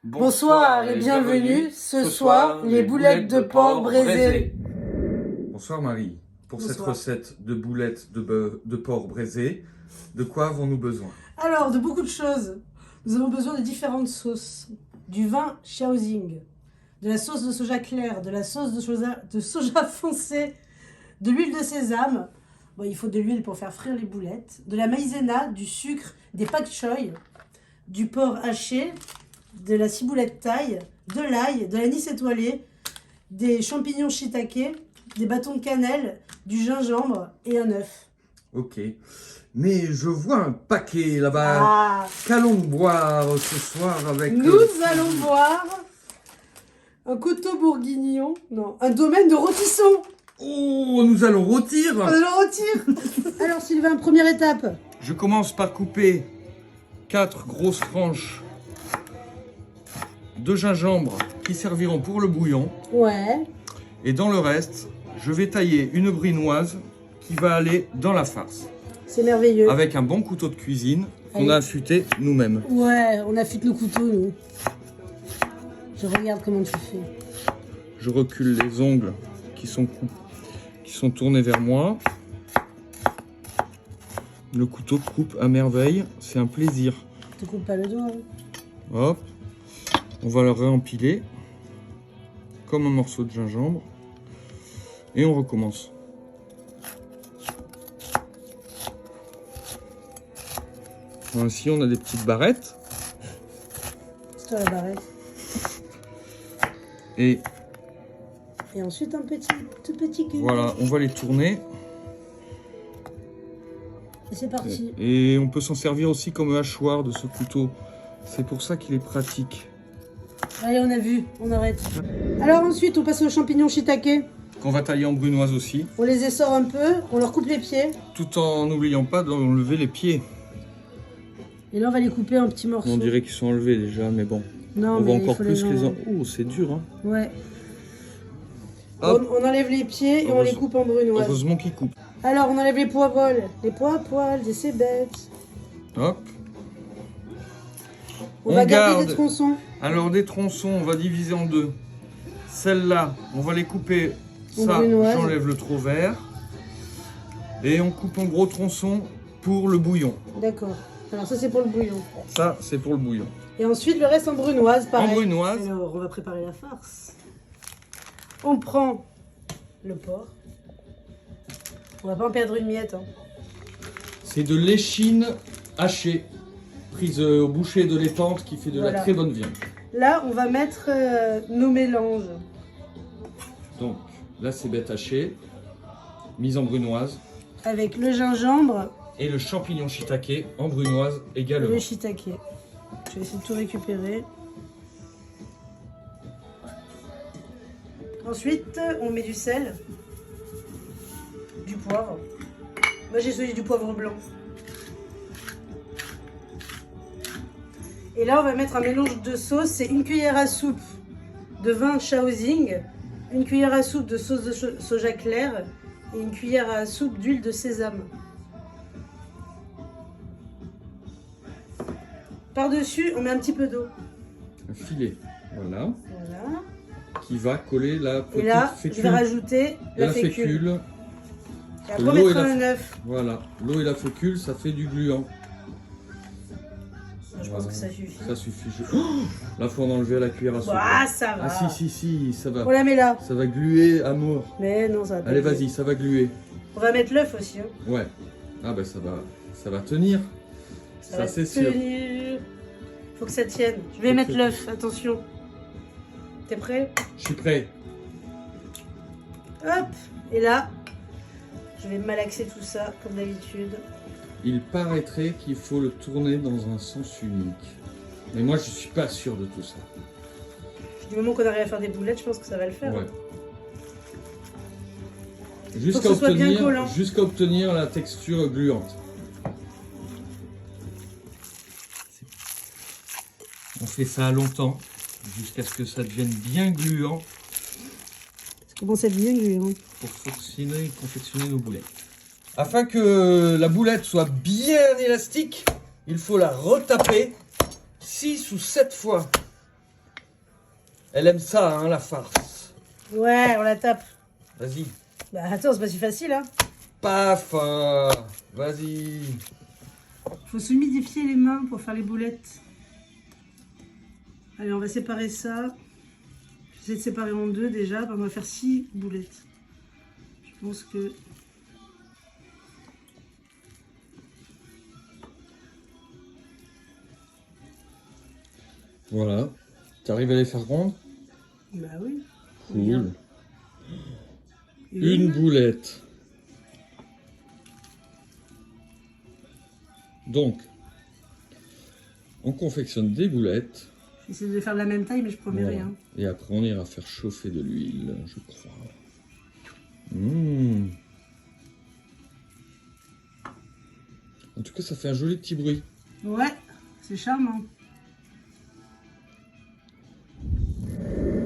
Bonsoir et bienvenue, ce soir, les boulettes de porc braisées. Bonsoir Marie, pour Bonsoir. cette recette de boulettes de porc braisées, de quoi avons-nous besoin? Alors, de beaucoup de choses. Nous avons besoin de différentes sauces. Du vin Shaoxing, de la sauce de soja claire, de la sauce de soja foncé, de l'huile de sésame. Bon, il faut de l'huile pour faire frire les boulettes. De la maïzena, du sucre, des pak choy, du porc haché, de la ciboulette thaï, de l'ail, de l'anis étoilé, des champignons shiitake, des bâtons de cannelle, du gingembre et un œuf. Ok, mais je vois un paquet là-bas. Ah, Qu'allons-nous boire ce soir avec... nous allons boire un coteau bourguignon, non, un domaine de rôtisson. Oh, nous allons rôtir. On le retire. Alors Sylvain, première étape. Je commence par couper 4 grosses tranches de gingembre qui serviront pour le bouillon. Ouais. Et dans le reste, je vais tailler une brunoise qui va aller dans la farce. C'est merveilleux. Avec un bon couteau de cuisine qu'on a affûté nous-mêmes. Ouais, on affûte nos couteaux, nous. Je regarde comment tu fais. Je recule les ongles qui sont tournés vers moi. Le couteau coupe à merveille, c'est un plaisir. Tu coupes pas le doigt. Hein. Hop, on va le réempiler comme un morceau de gingembre et on recommence. Ainsi, on a des petites barrettes. C'est toi la barrette. Et ensuite un tout petit cube. voilà, on va les tourner. Et c'est parti. Et on peut s'en servir aussi comme hachoir de ce couteau. C'est pour ça qu'il est pratique. Allez, on a vu, on arrête. Alors ensuite, on passe aux champignons shiitake. Qu'on va tailler en brunoise aussi. On les essore un peu, on leur coupe les pieds. Tout en n'oubliant pas d'enlever les pieds. Et là, on va les couper en petits morceaux. On dirait qu'ils sont enlevés déjà, mais bon. Non, on mais va encore plus les enlever. Oh, c'est dur, hein. Ouais. Hop. On enlève les pieds et on les coupe en brunoise. Heureusement qu'ils coupent. Alors, on enlève les poivrons, les pois à poil, des cébettes. Hop. On va garder des tronçons. Alors, des tronçons, on va diviser en deux. Celles-là, on va les couper. Ça, j'enlève le trop vert. Et on coupe en gros tronçons pour le bouillon. D'accord. Alors, ça, c'est pour le bouillon. Ça, c'est pour le bouillon. Et ensuite, le reste en brunoise, pareil. En brunoise. Alors, on va préparer la farce. On prend le porc. On va pas en perdre une miette. Hein. C'est de l'échine hachée, prise au boucher de l'étante qui fait de la très bonne viande. Là, on va mettre nos mélanges. Donc, là, c'est bête hachée, mise en brunoise. Avec le gingembre. Et le champignon shiitake en brunoise également. Le shiitake. Je vais essayer de tout récupérer. Ensuite, on met du sel, du poivre. Moi, j'ai choisi du poivre blanc. Et là, on va mettre un mélange de sauce. C'est une cuillère à soupe de vin Shaoxing, une cuillère à soupe de sauce de soja claire et une cuillère à soupe d'huile de sésame. Par-dessus, on met un petit peu d'eau. Un filet, voilà. Voilà. Qui va coller la petite Et là, fécule. je vais rajouter la fécule. Et après, on mettra un œuf. Voilà, l'eau et la fécule, ça fait du gluant. Je pense que ça suffit. Ça suffit. Oh, là, il faut en enlever à la cuillère à soupe. Ah, ça va. Ah si, ça va. On la met là. Ça va gluer à mort. Mais non, ça va pas. Allez, vas-y, ça va gluer. On va mettre l'œuf aussi. Hein. Ouais. Ah ben ça va tenir. Ça c'est sûr. Faut que ça tienne. Je vais mettre l'œuf, attention. T'es prêt? Je suis prêt. Hop. Et là, je vais malaxer tout ça comme d'habitude. Il paraîtrait qu'il faut le tourner dans un sens unique. Mais moi, je suis pas sûr de tout ça. Du moment qu'on arrive à faire des boulettes, je pense que ça va le faire. Ouais. Hein. Jusqu'à obtenir la texture gluante. On fait ça longtemps, jusqu'à ce que ça devienne bien gluant. Ça commence à être bien gluant. Pour confectionner nos boulettes. Afin que la boulette soit bien élastique, il faut la retaper 6 ou 7 fois Elle aime ça, hein, la farce. Ouais, on la tape. Vas-y. Bah attends, c'est pas si facile, hein. Paf. Vas-y. Faut s'humidifier les mains pour faire les boulettes. Allez, on va séparer ça. J'essaie de séparer en deux déjà. On va faire 6 boulettes. Je pense que... Voilà. Tu arrives à les faire rondes? Bah oui. Cool. Une boulette. Donc, on confectionne des boulettes. J'essaie de faire de la même taille, mais je promets Voilà. rien. Et après, on ira faire chauffer de l'huile, je crois. Mmh. En tout cas, ça fait un joli petit bruit. Ouais, c'est charmant.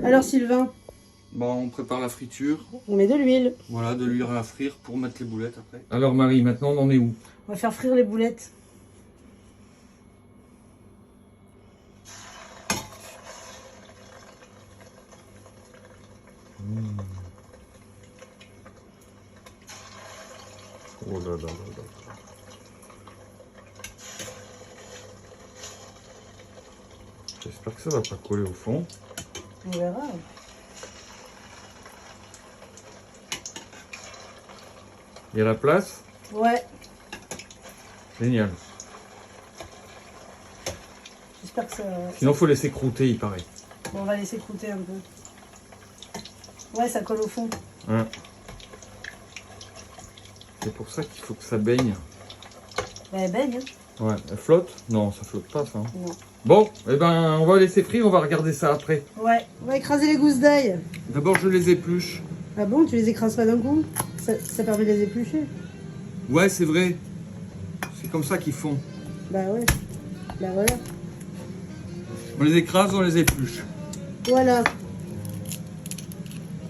Alors Sylvain, Bon, on prépare la friture. on met de l'huile. Voilà, de l'huile à frire pour mettre les boulettes après. Alors Marie, maintenant on en est où? On va faire frire les boulettes. Oh là là là là. J'espère que ça va pas coller au fond. On verra. Il y a la place? Ouais, Génial. j'espère que ça... Sinon faut laisser croûter, il paraît. Bon, on va laisser croûter un peu. Ouais, ça colle au fond. Hein. C'est pour ça qu'il faut que ça baigne. Bah, elle baigne, hein. Ouais, elle flotte? Non, ça flotte pas ça. Non. Bon, eh ben on va laisser frire, on va regarder ça après. Ouais, on va écraser les gousses d'ail. D'abord je les épluche. Ah bon, tu les écrases pas d'un coup? Ça permet de les éplucher. Ouais, c'est vrai. C'est comme ça qu'ils font. Bah ouais. Bah voilà. On les écrase, on les épluche. Voilà.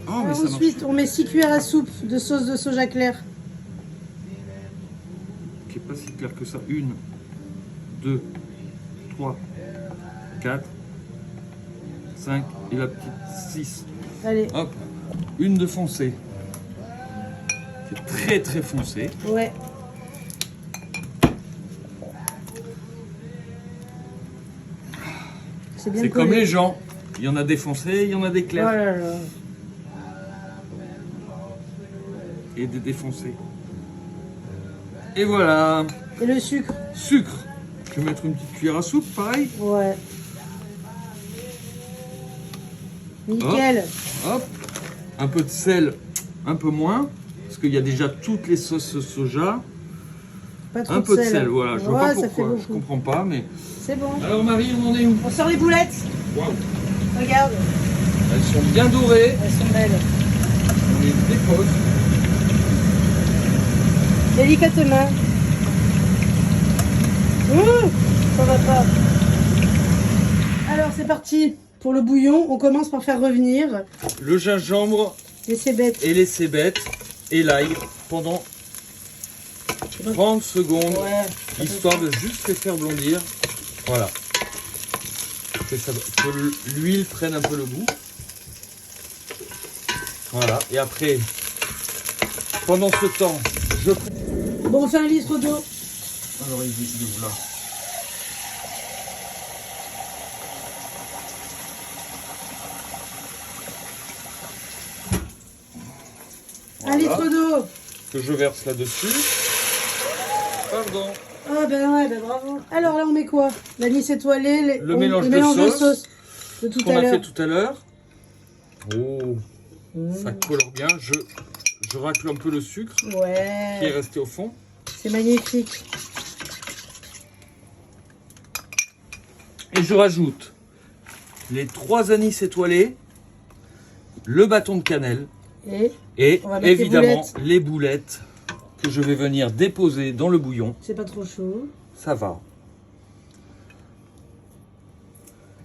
Oh, mais Alors ça marche. ensuite, on met 6 cuillères à soupe de sauce de soja clair. Qui est pas si clair que ça. 1, 2, 3, 4, 5 et la petite 6. Allez, Hop, une de foncée. C'est très très foncé. ouais. C'est bien C'est collé. comme les gens. Il y en a des foncés, il y en a des Oh clairs. là là. Et des défoncés. Et voilà. Et le sucre? Sucre. Je vais mettre une petite cuillère à soupe, pareil. Ouais. Nickel. Hop. Un peu de sel, un peu moins. Parce qu'il y a déjà toutes les sauces soja. Pas trop Un peu de sel, hein. voilà. Je Ouais, vois pas ça fait pourquoi. Je beaucoup. comprends pas, mais... C'est bon. Alors Marie, on en est où? On sort les boulettes. Waouh. Regarde, Elles sont bien dorées. elles sont belles. On les dépose. Délicatement. Ça va pas. Alors c'est parti. Pour le bouillon, on commence par faire revenir Le gingembre les cébettes. et les cébettes et l'ail pendant 30 secondes, Ouais. histoire de juste les faire blondir. Voilà. Que l'huile prenne un peu le goût. Voilà. Et après, pendant ce temps, je... Bon, on fait 1 litre d'eau. Alors, il est où là? Un litre d'eau. Que je verse là-dessus. Pardon. Ah ben ouais, ben bravo. Alors là, on met quoi? L'anis étoilé, Le mélange de sauce de tout qu'on à a fait l'heure. tout à l'heure. Oh, ça colore bien. Je racle un peu le sucre qui est Ouais, resté au fond. c'est magnifique. Et je rajoute les 3 anis étoilés, le bâton de cannelle Et et on va mettre les évidemment boulettes. les boulettes que je vais venir déposer dans le bouillon. c'est pas trop chaud. Ça va.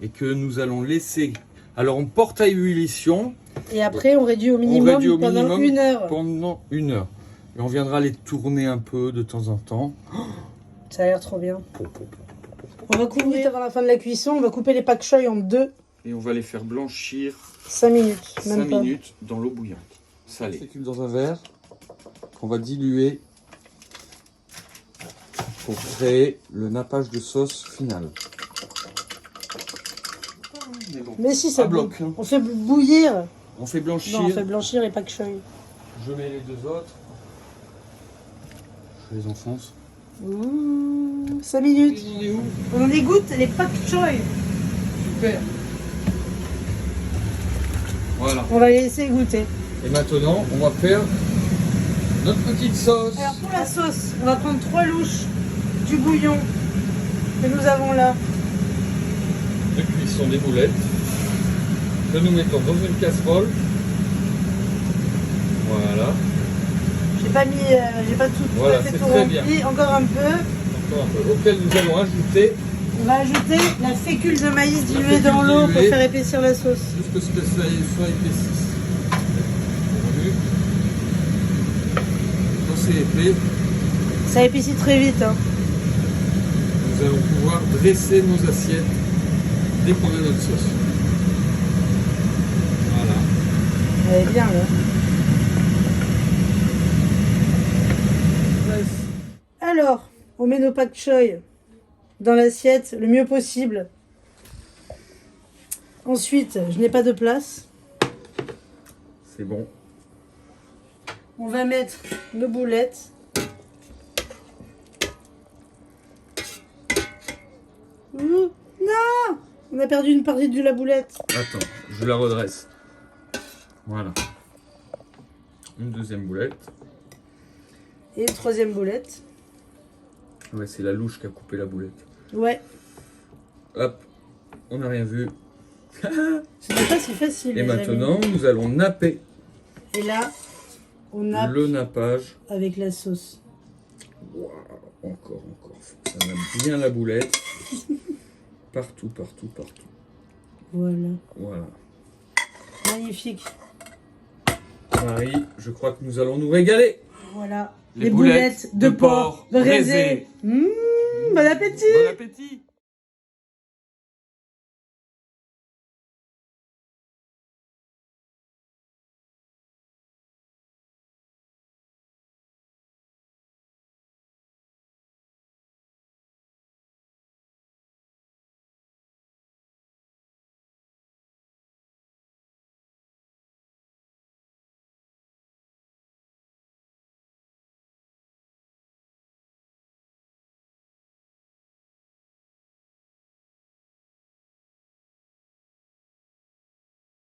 Et que nous allons laisser... Alors on porte à ébullition. Et après, on réduit au On minimum réduit au pendant minimum 1 heure. Pendant 1 heure. Et on viendra les tourner un peu de temps en temps. Ça a l'air trop bien. On va couvrir avant la fin de la cuisson. On va couper les pak choy en 2. Et on va les faire blanchir 5 minutes, 5 même pas. minutes dans l'eau bouillante, salée. On dans un verre qu'on va diluer pour créer le nappage de sauce final. Mais si, ça bloque. Hein. On fait bouillir. On fait blanchir. Non, on fait blanchir et pas que choy. Je mets les deux autres. Je les enfonce. 5 minutes. On est où? On égoutte les pak choy. Super. Voilà. On va les laisser égoutter. Et maintenant, on va faire notre petite sauce. Alors pour la sauce, on va prendre 3 louches du bouillon que nous avons là. De cuisson des boulettes que nous mettons dans une casserole. Voilà. J'ai pas tout Voilà, à fait c'est tout très rempli. bien. Encore un peu. Encore un peu. Auquel nous allons ajouter On va ajouter la fécule de maïs diluée dans l'eau pour faire épaissir la sauce. jusqu'à ce que ça soit épaississe. Quand c'est épais, Ça épaissit très vite. Hein. nous allons pouvoir dresser nos assiettes dès qu'on a notre sauce. Voilà. Elle est bien là. Alors, on met nos pak choy dans l'assiette le mieux possible. Ensuite, je n'ai pas de place. C'est bon. On va mettre nos boulettes. Ouh, non! On a perdu une partie de la boulette. Attends, je la redresse. Voilà. Une deuxième boulette. Et une troisième boulette. Ouais, c'est la louche qui a coupé la boulette. Ouais. Hop, on n'a rien vu. C'était pas si facile. Et les maintenant, nous allons napper amis. Et là, on nappe le nappage. avec la sauce. Waouh, encore. Faut que ça nappe bien la boulette. Partout. Voilà. Voilà. Magnifique. Marie, je crois que nous allons nous régaler. Voilà. Les boulettes de porc braisé. Bon appétit! Bon appétit!